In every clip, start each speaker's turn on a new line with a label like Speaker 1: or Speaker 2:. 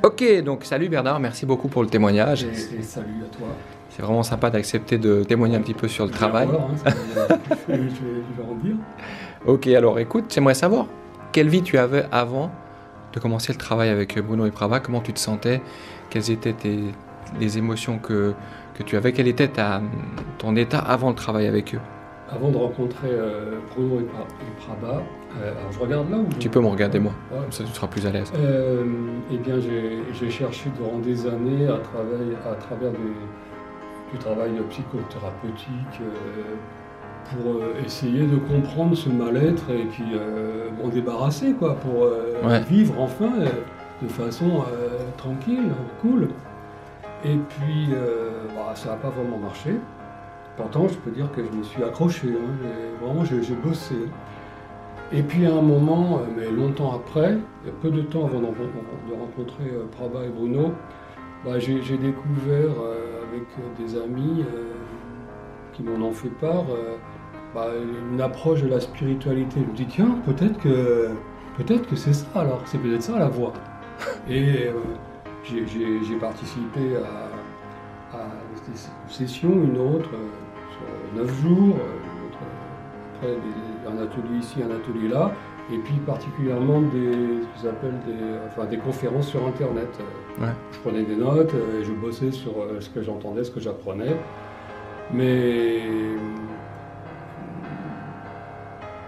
Speaker 1: Ok, donc salut Bernard, merci beaucoup pour le témoignage.
Speaker 2: Et salut à toi.
Speaker 1: C'est vraiment sympa d'accepter de témoigner un petit peu sur le travail.
Speaker 2: Voir, hein, je vais en dire.
Speaker 1: Ok, alors écoute, j'aimerais savoir quelle vie tu avais avant de commencer le travail avec Bruno et Prava, comment tu te sentais, quelles étaient les émotions que tu avais, quel était ton état avant le travail avec eux.
Speaker 2: Avant de rencontrer Bruno et Prava, alors je regarde là ou
Speaker 1: Tu peux me regarder moi,
Speaker 2: ouais.
Speaker 1: comme ça tu seras plus à l'aise.
Speaker 2: Eh bien, j'ai cherché durant des années à travers du travail psychothérapeutique pour essayer de comprendre ce mal-être et puis m'en débarrasser, quoi, pour vivre enfin de façon tranquille, cool. Et puis, ça n'a pas vraiment marché. Pourtant, je peux dire que je me suis accroché, hein, vraiment j'ai bossé. Et puis à un moment, mais longtemps après, peu de temps avant de rencontrer Prava et Bruno, j'ai découvert avec des amis qui m'en ont fait part une approche de la spiritualité. Je me dis tiens, peut-être que c'est ça alors, c'est peut-être ça la voie. Et j'ai participé à une session, une autre, sur 9 jours, après un atelier ici, un atelier là, et puis particulièrement des conférences sur Internet. Je prenais des notes, et je bossais sur ce que j'entendais, ce que j'apprenais. Mais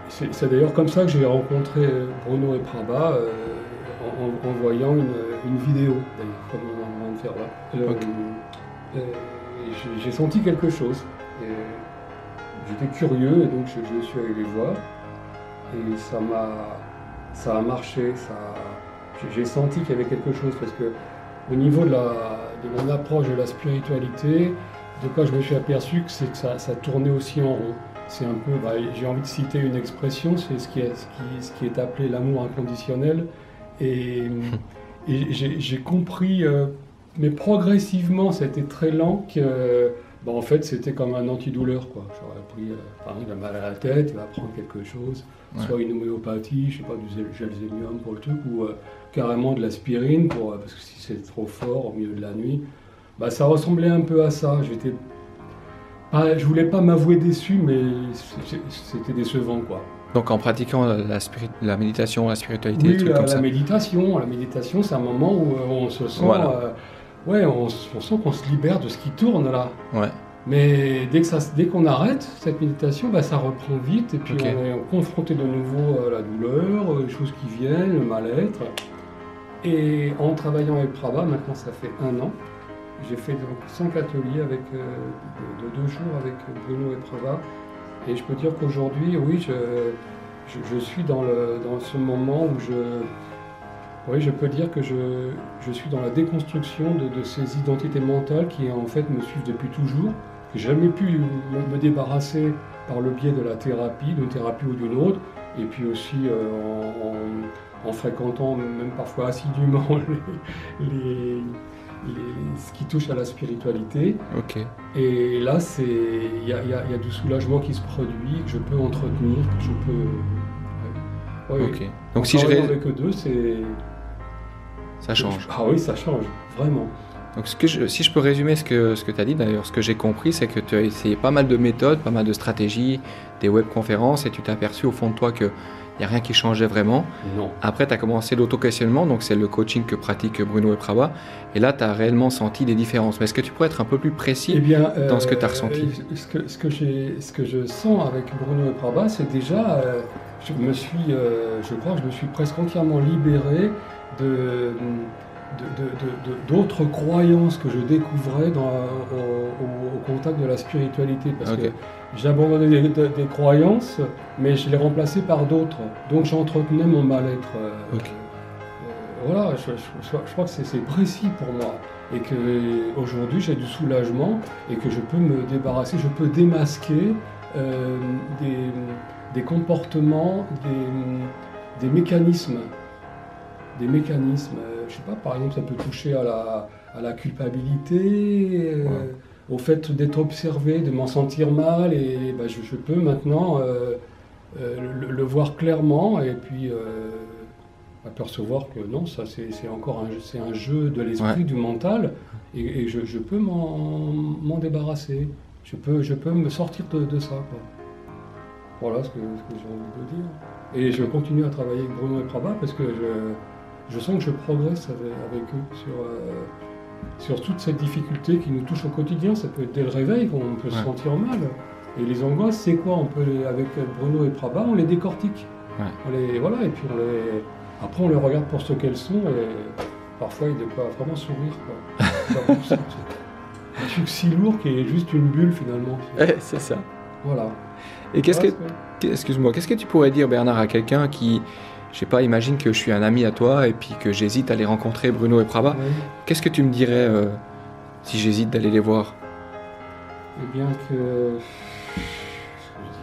Speaker 2: c'est d'ailleurs comme ça que j'ai rencontré Bruno et Prava, en voyant une vidéo, comme on vient de faire là. J'ai senti quelque chose. J'étais curieux et donc je suis allé les voir. Et ça a marché. J'ai senti qu'il y avait quelque chose parce que au niveau de mon approche de la spiritualité, de quoi je me suis aperçu que ça tournait aussi en rond. C'est un peu, j'ai envie de citer une expression, c'est ce qui est appelé l'amour inconditionnel. Et j'ai compris, mais progressivement, c'était très lent que, en fait, c'était comme un antidouleur, quoi. J'aurais pris, par exemple, mal à la tête, il va prendre quelque chose, soit une homéopathie, je sais pas, du gelzénium pour le truc, ou carrément de l'aspirine, parce que si c'est trop fort au milieu de la nuit, ça ressemblait un peu à ça. Je voulais pas m'avouer déçu, mais c'était décevant, quoi.
Speaker 1: Donc en pratiquant la méditation, la spiritualité, des trucs comme ça.
Speaker 2: La méditation, c'est un moment où on se sent, on sent qu'on se libère de ce qui tourne là.
Speaker 1: Ouais.
Speaker 2: Mais dès qu'on arrête cette méditation, ça reprend vite et puis on est confronté de nouveau à la douleur, les choses qui viennent, le mal-être. Et en travaillant avec Prava, maintenant ça fait 1 an, j'ai fait donc 5 ateliers de 2 jours avec Bruno et Prava. Et je peux dire qu'aujourd'hui, oui, je suis dans ce moment où je peux dire que je suis dans la déconstruction de ces identités mentales qui en fait me suivent depuis toujours. Que j'ai jamais pu me débarrasser par le biais de la thérapie, d'une thérapie ou d'une autre, et puis aussi en fréquentant même parfois assidûment ce qui touche à la spiritualité. Et là, il y a du soulagement qui se produit, que je peux entretenir, que je peux...
Speaker 1: Donc si je
Speaker 2: avec eux deux,
Speaker 1: ça change.
Speaker 2: Ah oui, ça change, vraiment.
Speaker 1: Donc si je peux résumer ce que tu as dit, d'ailleurs, ce que j'ai compris, c'est que tu as essayé pas mal de méthodes, pas mal de stratégies, des webconférences, et tu t'es aperçu au fond de toi qu'il n'y a rien qui changeait vraiment.
Speaker 2: Non.
Speaker 1: Après, tu as commencé l'auto-questionnement, donc c'est le coaching que pratique Bruno et Prava, et là, tu as réellement senti des différences. Mais est-ce que tu pourrais être un peu plus précis dans ce que tu as ressenti?
Speaker 2: Ce que je sens avec Bruno et Prava, c'est déjà, je crois que je me suis presque entièrement libéré d'autres croyances que je découvrais au contact de la spiritualité, parce que j'ai abandonné des croyances, mais je les remplaçais par d'autres, donc j'entretenais mon mal-être. Voilà, je crois que c'est précis pour moi, et qu'aujourd'hui j'ai du soulagement, et que je peux me débarrasser, je peux démasquer des comportements, des mécanismes. Je sais pas, par exemple, ça peut toucher à la culpabilité, au fait d'être observé, de m'en sentir mal, et je peux maintenant le voir clairement, et puis apercevoir que non, ça c'est encore c'est un jeu de l'esprit, du mental, et je peux m'en débarrasser. Je peux me sortir de ça, quoi. Voilà ce que j'ai envie de dire. Et je continue à travailler avec Bruno et Prabha parce que je sens que je progresse avec eux sur toute cette difficulté qui nous touche au quotidien. Ça peut être dès le réveil qu'on peut se sentir mal. Et les angoisses, c'est quoi? Avec Bruno et Prabha, on les décortique. Voilà, et puis après on les regarde pour ce qu'elles sont, et parfois il y a de quoi vraiment sourire, quoi. C'est un truc si lourd qui est juste une bulle finalement.
Speaker 1: C'est ça.
Speaker 2: Voilà.
Speaker 1: Et excuse-moi, qu'est-ce que tu pourrais dire, Bernard, à quelqu'un qui, je sais pas, imagine que je suis un ami à toi et puis que j'hésite à aller rencontrer Bruno et Prabha. Qu'est-ce que tu me dirais si j'hésite d'aller les voir?
Speaker 2: Eh bien que... je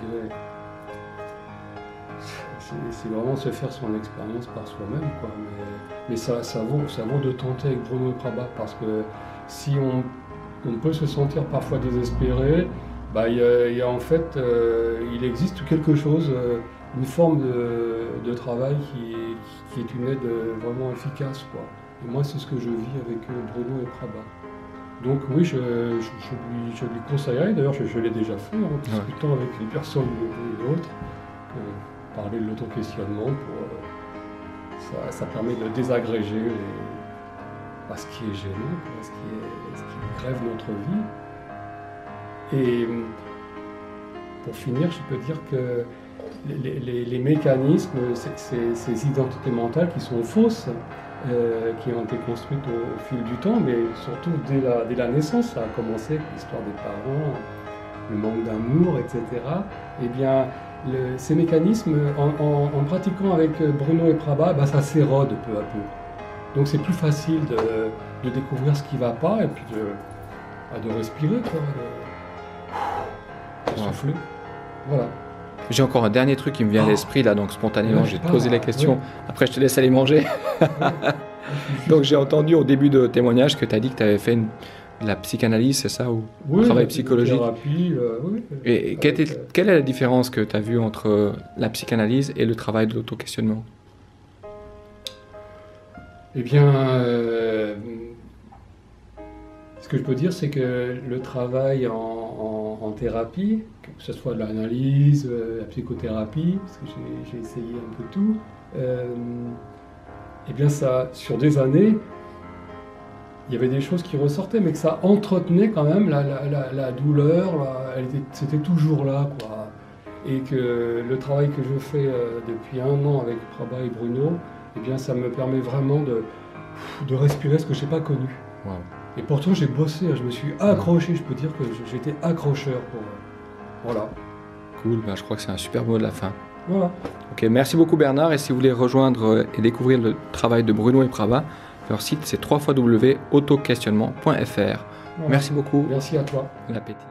Speaker 2: dirais... C'est vraiment se faire son expérience par soi-même, quoi. Mais ça vaut de tenter avec Bruno et Prabha, parce que si on peut se sentir parfois désespéré, en fait, il existe quelque chose, une forme de travail qui est une aide vraiment efficace, quoi. Et moi, c'est ce que je vis avec Bruno et Prabha. Donc oui, je lui conseillerais, d'ailleurs je l'ai déjà fait, en discutant avec une personne ou une autre, parler de l'auto-questionnement, ça permet de désagréger ce qui est gênant, ce qui grève notre vie. Et pour finir, je peux dire que les mécanismes, ces identités mentales qui sont fausses, qui ont été construites au fil du temps, mais surtout dès la naissance, ça a commencé avec l'histoire des parents, le manque d'amour, etc. Eh bien, ces mécanismes, en pratiquant avec Bruno et Prabha, ça s'érode peu à peu. Donc c'est plus facile de découvrir ce qui ne va pas, et puis de respirer, quoi, de souffler. Voilà.
Speaker 1: J'ai encore un dernier truc qui me vient à l'esprit, là, donc spontanément, je vais te poser la question. Après, je te laisse aller manger. Donc, j'ai entendu au début de témoignage que tu as dit que tu avais fait de la psychanalyse, c'est ça, ou travail psychologique.
Speaker 2: Thérapie, oui.
Speaker 1: Et quelle est la différence que tu as vue entre la psychanalyse et le travail de l'auto-questionnement?
Speaker 2: Eh bien, ce que je peux dire, c'est que le travail en thérapie, que ce soit de l'analyse, la psychothérapie, parce que j'ai essayé un peu tout, eh bien ça, sur des années, il y avait des choses qui ressortaient, mais que ça entretenait quand même la douleur, c'était toujours là, quoi. Et que le travail que je fais depuis 1 an avec Prabha et Bruno, eh bien ça me permet vraiment de respirer ce que je n'ai pas connu.
Speaker 1: Wow.
Speaker 2: Et pourtant j'ai bossé, je me suis accroché, je peux dire que j'étais accrocheur. Voilà.
Speaker 1: Cool, je crois que c'est un super mot de la fin.
Speaker 2: Voilà.
Speaker 1: Ok, merci beaucoup Bernard, et si vous voulez rejoindre et découvrir le travail de Bruno et Prabha, leur site c'est www.autoquestionnement.fr. Voilà. Merci beaucoup.
Speaker 2: Merci à toi.
Speaker 1: Bon appétit.